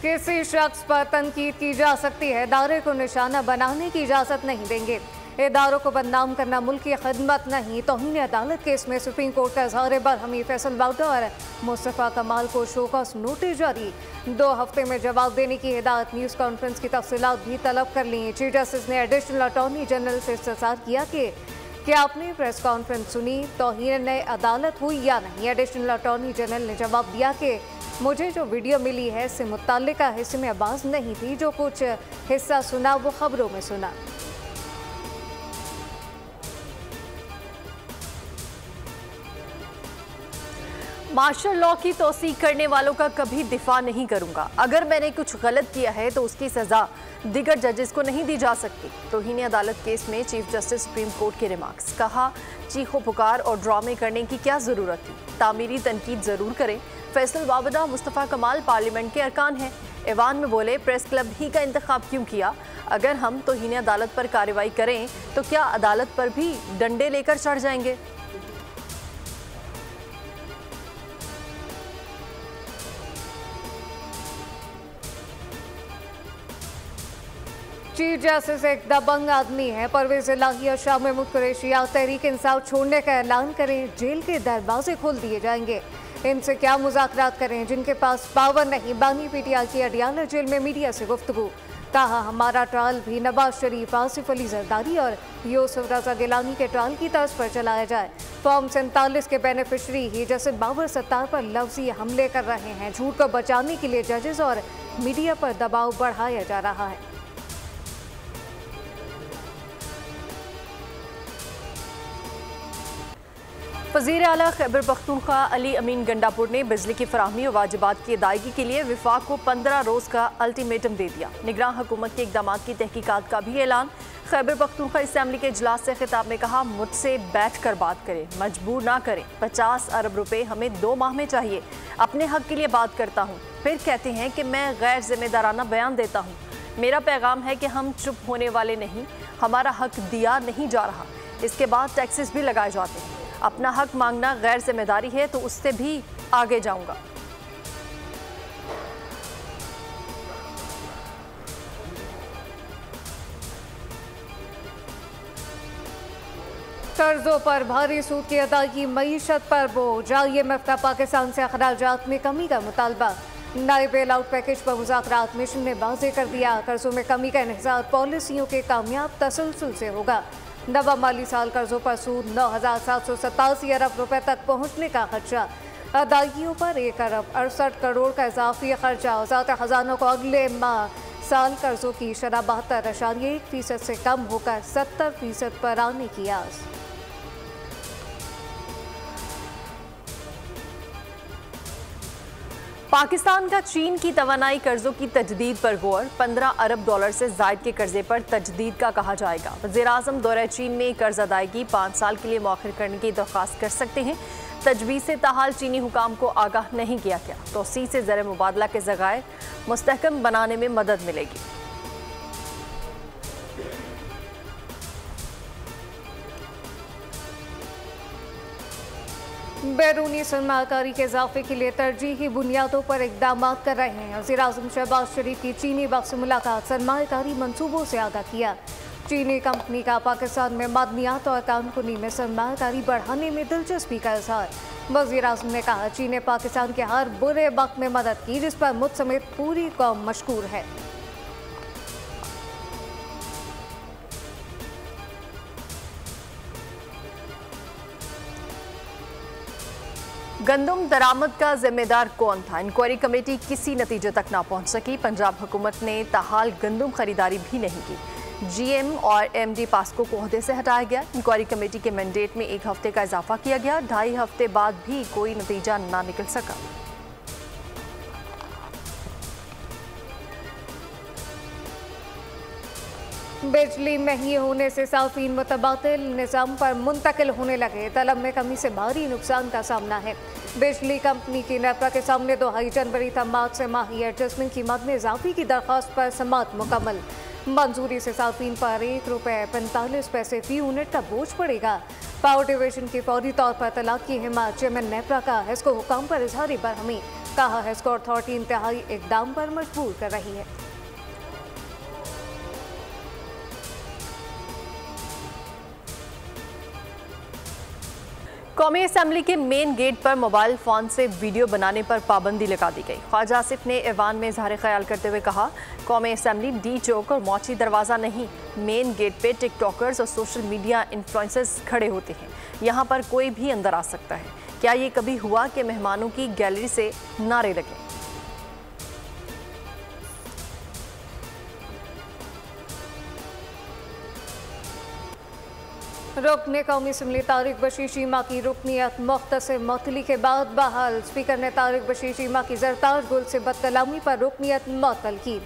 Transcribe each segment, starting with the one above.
किसी शख्स पर तनकीद की जा सकती है, इदारे को निशाना बनाने की इजाज़त नहीं देंगे। इदारों को बदनाम करना मुल्क की खिदमत नहीं। तौहीन अदालत केस में सुप्रीम कोर्ट का इज़हार बरहमी, फैसल बाउटा और मुस्तफ़ा कमाल को शोकॉस नोटिस जारी। 2 हफ्ते में जवाब देने की हिदायत। न्यूज़ कॉन्फ्रेंस की तफसीलात भी तलब कर ली। चीफ जस्टिस ने एडिशनल अटॉर्नी जनरल से इस्तफसार किया कि क्या आपने प्रेस कॉन्फ्रेंस सुनी, तौहीन अदालत हुई या नहीं। एडिशनल अटॉर्नी जनरल ने जवाब दिया कि मुझे जो वीडियो मिली है इससे मुत्तल्लिका हिस्से में आवाज़ नहीं थी, जो कुछ हिस्सा सुना वो खबरों में सुना। मार्शल लॉ की तौसीक करने वालों का कभी दिफा नहीं करूंगा। अगर मैंने कुछ गलत किया है तो उसकी सजा दीगर जजेस को नहीं दी जा सकती। तौहीन अदालत केस में चीफ जस्टिस सुप्रीम कोर्ट के रिमार्क्स। कहा, चीखो पुकार और ड्रामे करने की क्या जरूरत थी, तामीरी तनकीद जरूर करें। फैसल बावड़ा, मुस्तफ़ा कमाल पार्लियामेंट के अरकान हैं। ऐवान में बोले, प्रेस क्लब ही का इंतखाब क्यों किया। अगर हम तौहीन अदालत पर कार्रवाई करें तो क्या अदालत पर भी डंडे लेकर चढ़ जाएंगे। चीफ जस्टिस एक दबंग आदमी है। परवेज इलाही और शाह महमूद कुरैशी तहरीक इंसाफ छोड़ने का ऐलान करें, जेल के दरवाजे खोल दिए जाएंगे। इनसे क्या मुज़ाकरात करें जिनके पास पावर नहीं। बानी पीटीआई की अडियाला जेल में मीडिया से गुफ्तगू। कहा, हमारा ट्रायल भी नवाज शरीफ, आसिफ अली जरदारी और यूसुफ रजा गिलानी के ट्रायल की तर्ज पर चलाया जाए। फॉर्म 47 के बेनिफिशरी ही जैसे बाबर सत्तार पर लफ्जी हमले कर रहे हैं। झूठ को बचाने के लिए जजेस और मीडिया पर दबाव बढ़ाया जा रहा है। वज़ीर आला खैबर पख्तूनख्वा अली अमीन गंडापुर ने बिजली की फराहमी और वाजिबात की अदायगी के लिए विफाक को 15 रोज़ का अल्टीमेटम दे दिया। निगरान हुकूमत के इकदाम की तहकीकात का भी ऐलान। खैबर पख्तूनख्वा असम्बली के इजलास से खिताब में कहा, मुझसे बैठ कर बात करें, मजबूर ना करें। 50 अरब रुपए हमें 2 माह में चाहिए। अपने हक के लिए बात करता हूँ, फिर कहते हैं कि मैं गैर जिम्मेदाराना बयान देता हूँ। मेरा पैगाम है कि हम चुप होने वाले नहीं, हमारा हक दिया नहीं जा रहा। इसके बाद टैक्सेस भी लगाए जाते हैं। अपना हक मांगना गैर जिम्मेदारी है तो उससे भी आगे जाऊंगा। कर्जों पर भारी सूद की अदायगी, मईशत पर बोझ। IMF का पाकिस्तान से अखराजात में कमी का मुतालबा। नए बेल आउट पैकेज पर मुज़ाकरात। मिशन ने वाज़ेह कर दिया, कर्जों में कमी का इन्हिसार पॉलिसियों के कामयाब तसलसल से होगा। नवा माली साल कर्जों पर सूद 9,787 अरब रुपए तक पहुंचने का खदशा। अदायगियों पर 1 अरब 68 करोड़ का इजाफी खर्चा। वज़ारत खजाना को अगले माह साल कर्जों की शरह 72.1% से कम होकर 70% पर आने की आस। पाकिस्तान का चीन की तवानाई कर्जों की तजदीद पर गौर। 15 अरब डॉलर से जायद के कर्जे पर तजदीद का कहा जाएगा। वज़ीर-ए-आज़म दौरे चीन में कर्ज अदायगी 5 साल के लिए मौखर करने की दरख्वास्त कर सकते हैं। तजवीज़ से ताहाल चीनी हुकाम को आगाह नहीं किया गया। तोसी से ज़र मुबादला के ज़राए मुस्तहकम बनाने में मदद मिलेगी। बैरूनी सरमाकारी के इजाफे के लिए तरजीही बुनियादों पर इकदाम कर रहे हैं। वज़ीर-ए-आज़म शहबाज शरीफ की चीनी वक्त से मुलाकात, सरमाकारी मनसूबों से आगाह किया। चीनी कंपनी का पाकिस्तान में मादनियात और कानूनी में सरमाकारी बढ़ाने में दिलचस्पी का इजहार। वज़ीर-ए-आज़म ने कहा, चीन ने पाकिस्तान के हर बुरे वक्त में मदद की, जिस पर मुझ समेत पूरी कौम मशकूर है। गंदम दरामद का जिम्मेदार कौन था, इंक्वायरी कमेटी किसी नतीजे तक ना पहुंच सकी। पंजाब हुकूमत ने ताहाल गंदम खरीदारी भी नहीं की। GM और MD पास्को को ओहदे से हटाया गया। इंक्वायरी कमेटी के मैंडेट में 1 हफ्ते का इजाफा किया गया। 2.5 हफ्ते बाद भी कोई नतीजा ना निकल सका। बिजली महंगी होने से साफीन मुतबादिल निज़ाम पर मुंतकिल होने लगे। तलब में कमी से भारी नुकसान का सामना है। बिजली कंपनी की नेपरा के सामने 2 जनवरी तक से माही एडजस्टमेंट कीमत में इजाफे की दरख्वास्त पर समाअत मुकम्मल। मंजूरी से साफीन पर ₹1.45 फी यूनिट का बोझ पड़ेगा। पावर डिवीजन की फौरी तौर पर तलाक की हिमायत। चेयरमैन नेपरा का हिस्को हुकाम पर इजहार बरहमी। कहा है इसको अथॉरिटी इंतहाई इकदाम पर मजबूर कर रही है। कौमी असेंबली के मेन गेट पर मोबाइल फोन से वीडियो बनाने पर पाबंदी लगा दी गई। ख्वाजा आसिफ ने ऐवान में इजहार ख्याल करते हुए कहा, कौमी असेंबली डी चौक और मौची दरवाज़ा नहीं, मेन गेट पे टिकटॉकर्स और सोशल मीडिया इन्फ्लुएंसर्स खड़े होते हैं, यहाँ पर कोई भी अंदर आ सकता है। क्या ये कभी हुआ कि मेहमानों की गैलरी से नारे लगे? रुकने कौमी असम्बली तारिक बशीर चीमा की रुकनियत मुख्तसर मुअत्तली के बाद बहाल। स्पीकर ने तारिक बशीर चीमा की जरताज गुल से बदकलामी पर रुकनियत मुअत्तल की।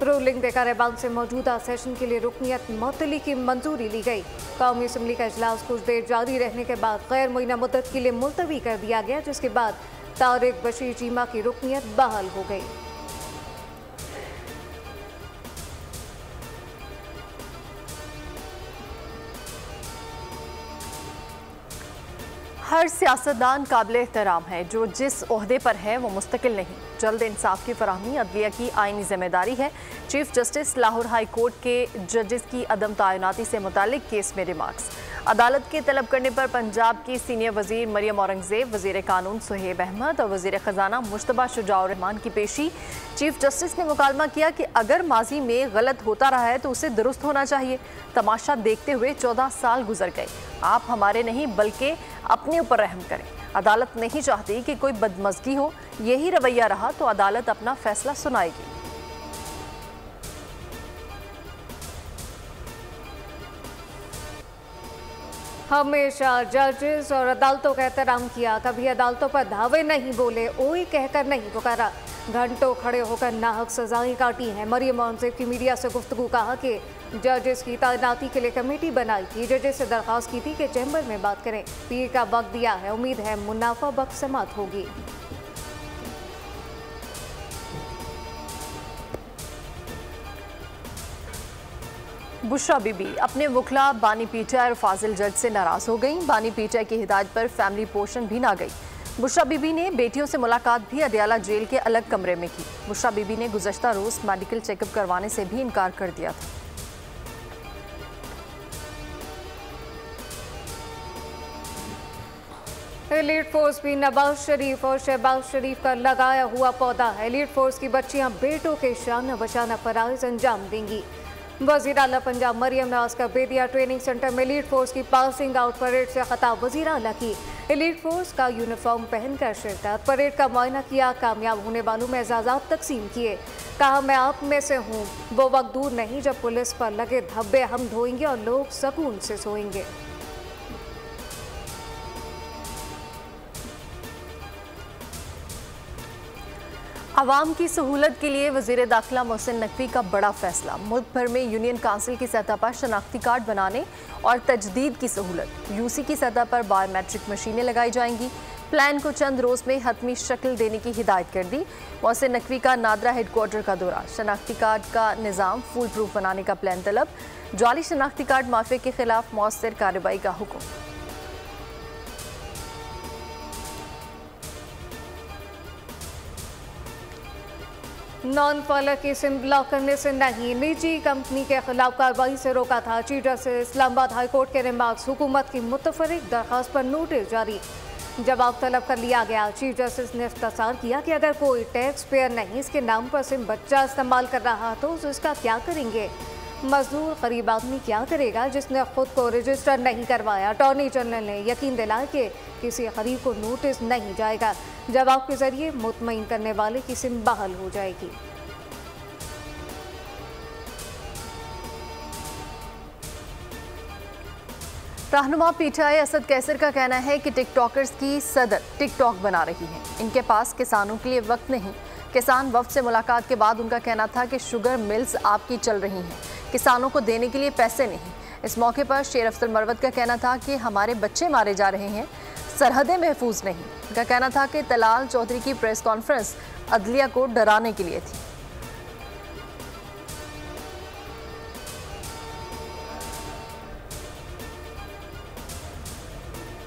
रूलिंग देकर ऐवान से मौजूदा सेशन के लिए रुकनियत मुअत्तली की मंजूरी ली गई। कौमी असम्बली का इजलास कुछ देर जारी रहने के बाद गैर मुइना मुद्दत के लिए मुलतवी कर दिया गया, जिसके बाद तारिक बशीर चीमा की रुकनियत बहाल हो गई। हर सियासतदान काबिल एहतराम है, जो जिस ओहदे पर है वो मुस्तकिल नहीं। जल्द इंसाफ की फराहमी अदलिया की आइनी जिम्मेदारी है। Chief justice Lahore high court के जजेस की अदम तैनाती से मुतालिक केस में रिमार्क्स। अदालत के तलब करने पर पंजाब की सीनियर वजीर मरियम औरंगजेब, वजीर कानून सुहेब अहमद और वजीर खजाना मुश्तबा शुजाउर रहमान की पेशी। चीफ जस्टिस ने मुकालमा किया कि अगर माजी में गलत होता रहा है तो उसे दुरुस्त होना चाहिए। तमाशा देखते हुए 14 साल गुजर गए, आप हमारे नहीं बल्कि अपने ऊपर रहम करें। अदालत नहीं चाहती कि कोई बदमज़गी हो, यही रवैया रहा तो अदालत अपना फैसला सुनाएगी। हमेशा जजेस और अदालतों का एहतराम किया, कभी अदालतों पर धावे नहीं बोले, ओई कहकर नहीं पुकारा। घंटों खड़े होकर नाहक सजाएं काटी हैं। मरियम औरंगजेब की मीडिया से गुफ्तगू कहा कि जजेस की तैनाती के लिए कमेटी बनाई थी, जजेस से दरख्वास्त की थी कि चैम्बर में बात करें। पीर का वक्त दिया है, उम्मीद है मुनाफा बख्श समात होगी। बुशरा बीबी अपने वकला बानी पीटीआई और फाजिल जज से नाराज हो गई। बानी पीटीआई की हिदायत पर फैमिली पोर्शन भी ना गई। बुशरा बीबी ने बेटियों से मुलाकात भी अदियाला जेल के अलग कमरे में की। बुशरा बीबी ने गुज़श्ता रोज मेडिकल चेकअप करवाने से भी इनकार कर दिया था। एलीट फोर्स भी नवाज शरीफ और शहबाज शरीफ का लगाया हुआ पौधा है। एलीट फोर्स की बच्चियां बेटों के शाना बशाना फराइज अंजाम देंगी। वज़ीर आला पंजाब मरियम नवाज का बेदिया ट्रेनिंग सेंटर में एलीट फोर्स की पासिंग आउट परेड से खिताब वज़ीर आला की। एलीट फोर्स का यूनिफॉर्म पहनकर शिरकत, परेड का मुआयना किया, कामयाब होने वालों में एजाज़ात तकसीम किए। कहा, मैं आप में से हूँ, वो वक्त दूर नहीं जब पुलिस पर लगे धब्बे हम धोएंगे और लोग सुकून से सोएंगे। आवाम की सहूलत के लिए वज़ीर दाखिला मोहसिन नकवी का बड़ा फैसला। मुल्क भर में यूनियन काउंसिल की सतह पर शनाख्ती कार्ड बनाने और तजदीद की सहूलत। यूसी की सतह पर बायोमेट्रिक मशीनें लगाई जाएंगी। प्लान को चंद रोज़ में हतमी शक्ल देने की हिदायत कर दी। मोहसिन नकवी का नादरा हेडक्वार्टर का दौरा। शनाख्ती कार्ड का निज़ाम फूल प्रूफ बनाने का प्लान तलब। जाली शनाख्ती कार्ड माफिया के खिलाफ मौसर कार्रवाई का हुक्म। नॉन फॉलोअर की सिम ब्लॉक करने से नहीं, निजी कंपनी के खिलाफ कार्रवाई से रोका था। Chief justice Islamabad high court के रिमार्क्स। हुकूमत की मुतफरिक दरख्वास्त पर नोटिस जारी, जवाब तलब कर लिया गया। चीफ जस्टिस ने इख्तिसार किया कि अगर कोई टैक्स पेयर नहीं इसके नाम पर सिम बच्चा इस्तेमाल कर रहा तो इसका क्या करेंगे? मजदूर गरीब आदमी क्या करेगा जिसने खुद को रजिस्टर नहीं करवाया? अटॉर्नी जनरल ने यकीन दिलाया कि किसी गरीब को नोटिस नहीं जाएगा। जवाब के जरिए मुतमईन करने वाले की सिम बहाल हो जाएगी। रहनुमा पीटीआई असद कैसर का कहना है कि टिकटॉकर्स की सदर टिकटॉक बना रही है। इनके पास किसानों के लिए वक्त नहीं। किसान वफ्द से मुलाकात के बाद उनका कहना था कि शुगर मिल्स आपकी चल रही हैं, किसानों को देने के लिए पैसे नहीं। इस मौके पर शेर अफजल मरवत का कहना था कि हमारे बच्चे मारे जा रहे हैं, सरहदें महफूज नहीं। उनका कहना था कि तलाल चौधरी की प्रेस कॉन्फ्रेंस अदलिया को डराने के लिए थी।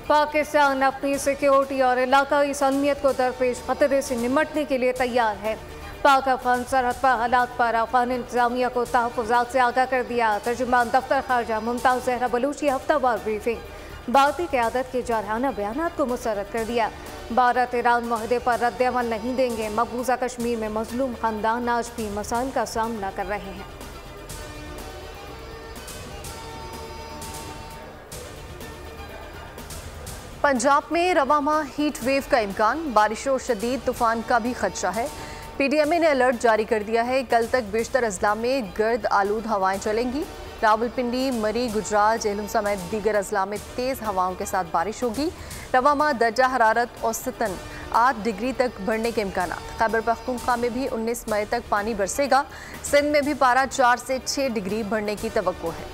पाकिस्तान अपनी सिक्योरिटी और इलाकाई सलमियत को दरपेश खतरे से निमटने के लिए तैयार है। पाक अफगान सरहद पर हालात पर अफगान इंतजामिया को तहफ़्फ़ुज़ात से आगाह कर दिया। तर्जुमान दफ्तर खारजा मुमताज़ ज़हरा बलूची हफ्तावार ब्रीफिंग भारतीय क़यादत के जारहाना बयानात को मुस्तरद कर दिया। भारत ईरान मुआहदे पर रद्द-ए-अमल नहीं देंगे। मकबूजा कश्मीर में मजलूम खानदान आज भी मसाइल का सामना कर रहे हैं। पंजाब में रवा माह हीट वेव का इम्कान, बारिशों और शदीद तूफान का भी खदशा है। PDMA ने अलर्ट जारी कर दिया है। कल तक बेशतर अजला में गर्द आलूद हवाएं चलेंगी। रावलपिंडी, मरी, गुजरात, झेलम समेत दीगर अजला में तेज़ हवाओं के साथ बारिश होगी। रवा माह दर्जा हरारत औसतन 8 डिग्री तक बढ़ने के इम्कान। खैबर पख्तूनख्वा में भी 19 मई तक पानी बरसेगा। सिंध में भी पारा 4 से 6 डिग्री बढ़ने की तवक्को है।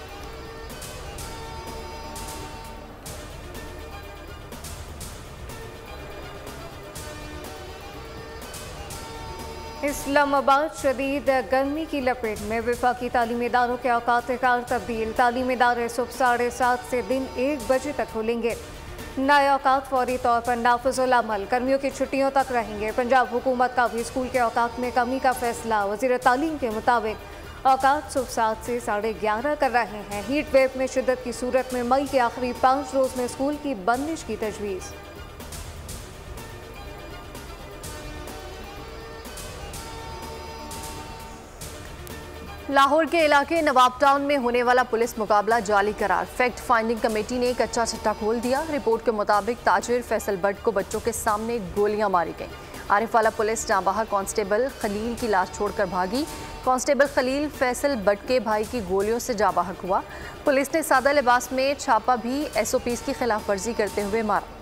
इस्लामाबाद शदीद गर्मी की लपेट में। वफाकी तालीमी इदारों के औकात कार तब्दील। तालीमी इदारे सुबह 7:30 से दिन 1 बजे तक खुलेंगे। नए औकात फौरी तौर पर नाफिजुल अमल। गर्मियों की छुट्टियों तक रहेंगे। पंजाब हुकूमत का भी स्कूल के औकात में कमी का फैसला। वज़ीर तालीम के मुताबिक औकात सुबह 7 से 11:30 कर रहे हैं। हीट वेव में शिद्दत की सूरत में मई के आखिरी 5 रोज़ में स्कूल की बंदिश की तजवीज़। लाहौर के इलाके नवाब टाउन में होने वाला पुलिस मुकाबला जाली करार। फैक्ट फाइंडिंग कमेटी ने कच्चा छट्टा खोल दिया। रिपोर्ट के मुताबिक ताजिर फैसल भट्ट को बच्चों के सामने गोलियां मारी गईं। आरिफवाला पुलिस जांबाहा कांस्टेबल खलील की लाश छोड़कर भागी। कांस्टेबल खलील फैसल भट्ट के भाई की गोलियों से जांबाहक हुआ। पुलिस ने सादा लिबास में छापा भी SOPs की खिलाफ वर्जी करते हुए मारा।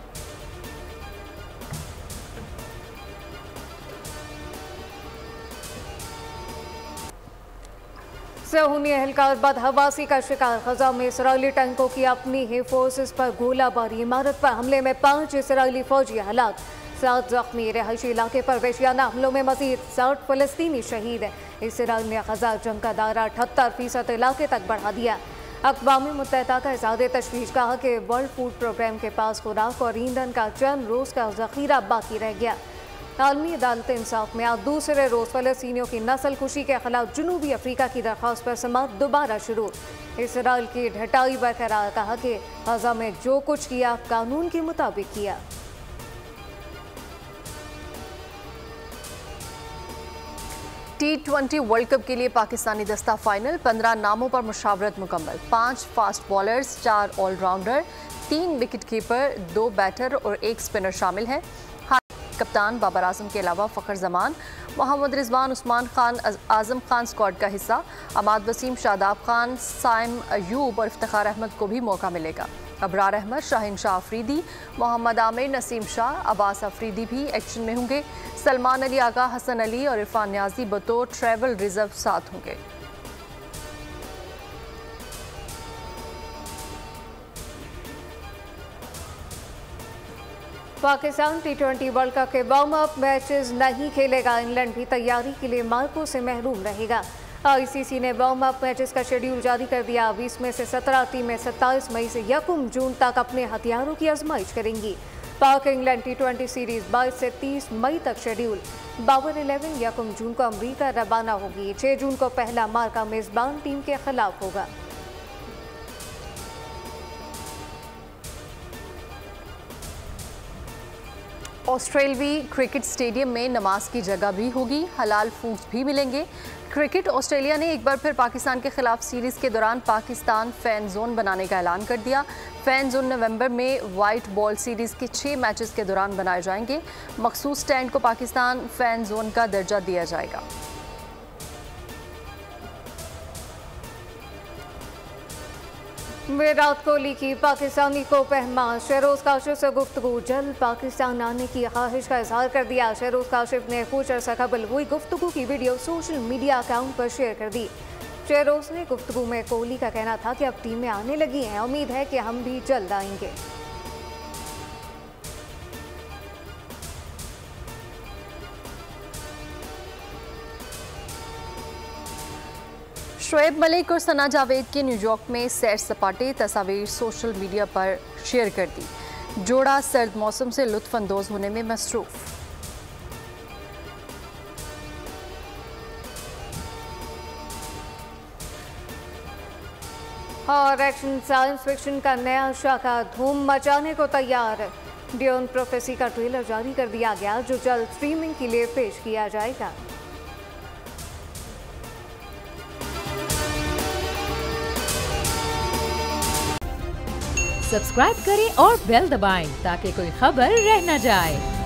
सहूनी एहलकार बदहवासी का शिकार। ग़ज़ा में इसराइली टैंकों की अपनी ही फोर्सेस पर गोलाबारी। इमारत पर हमले में 5 इसराइली फौजी हलाक, 7 जख्मी। रिहायशी इलाके पर वहशियाना हमलों में मजीद 60 फ़लस्तीनी शहीद है। इसराइल ने ग़ज़ा जंग का दायरा 78% इलाके तक बढ़ा दिया। अक़वाम मुत्तहिदा का इज़हार तशवीश, कहा कि वर्ल्ड फूड प्रोग्राम के पास खुराक और ईंधन का चंद रोज़ का ज़ख़ीरा बाकी रह गया। आलमी अदालत इंसाफ में आज दूसरे रोज़ फ़लस्तीनियों की नस्ल कुशी के खिलाफ जनूबी अफ्रीका की दरख्वास्त पर समाअत दोबारा शुरू। इसराइल की ढटाई बरकरार, कहा कि ग़ज़ा में जो कुछ किया कानून के मुताबिक किया। T20 वर्ल्ड कप के लिए पाकिस्तानी दस्ता फाइनल। 15 नामों पर मुशावरत मुकम्मल। 5 fast bowlers, 4 allrounder, 3 wicket keeper, 2 batter और 1 स्पिनर शामिल है। कप्तान बाबर आजम के अलावा फ़खर जमान, मोहम्मद रिजवान, उस्मान खान, आजम खान स्क्वाड का हिस्सा। अमाद वसीम, शादाब खान, साइम अयूब और इफ्तिखार अहमद को भी मौका मिलेगा। अबरार अहमद, शाहीन शाह अफरीदी, मोहम्मद आमिर, नसीम शाह, अब्बास अफरीदी भी एक्शन में होंगे। सलमान अली आगा, हसन अली और इरफान न्याजी बतौर ट्रैवल रिजर्व साथ होंगे। पाकिस्तान T20 वर्ल्ड कप के वार्म अप मैचेस नहीं खेलेगा। इंग्लैंड भी तैयारी के लिए मार्को से महरूम रहेगा। ICC ने वार्म अप मैचेस का शेड्यूल जारी कर दिया। 20 में से 17 टीमें 27 मई से 1 जून तक अपने हथियारों की आजमाइश करेंगी। पाक इंग्लैंड T20 सीरीज 22 से 30 मई तक शेड्यूल। बाबर 11 1 जून को अमरीका रवाना होगी। 6 जून को पहला मार्का मेजबान टीम के खिलाफ होगा। ऑस्ट्रेलवी क्रिकेट स्टेडियम में नमाज की जगह भी होगी। हलाल फूड्स भी मिलेंगे। क्रिकेट ऑस्ट्रेलिया ने एक बार फिर पाकिस्तान के खिलाफ सीरीज़ के दौरान पाकिस्तान फ़ैन जोन बनाने का ऐलान कर दिया। फ़ैन जोन नवंबर में वाइट बॉल सीरीज़ के 6 मैचेस के दौरान बनाए जाएंगे। मखसूस स्टैंड को पाकिस्तान फ़ैन जोन का दर्जा दिया जाएगा। विराट कोहली की पाकिस्तानी को पहमान। शहरोज काशिफ से गुफ्तगू। जल्द पाकिस्तान आने की ख्वाहिश का इजहार कर दिया। शहरोज काशिफ ने कुछ अर्सा कबल हुई गुफ्तगू की वीडियो सोशल मीडिया अकाउंट पर शेयर कर दी। शहरोज ने गुफ्तगू में कोहली का कहना था कि अब टीमें आने लगी हैं, उम्मीद है कि हम भी जल्द आएंगे। शोएब मलिक और सना जावेद के न्यूयॉर्क में सैर सपाटे, तस्वीर सोशल मीडिया पर शेयर कर दी। जोड़ा सर्द मौसम से लुत्फ अंदोज होने में मसरूफ। और एक्शन साइंस फिक्शन का नया शाखा धूम मचाने को तैयार है। ड्यून प्रोफेसी का ट्रेलर जारी कर दिया गया, जो जल्द स्ट्रीमिंग के लिए पेश किया जाएगा। सब्सक्राइब करें और बेल दबाएं ताकि कोई खबर रह न जाए।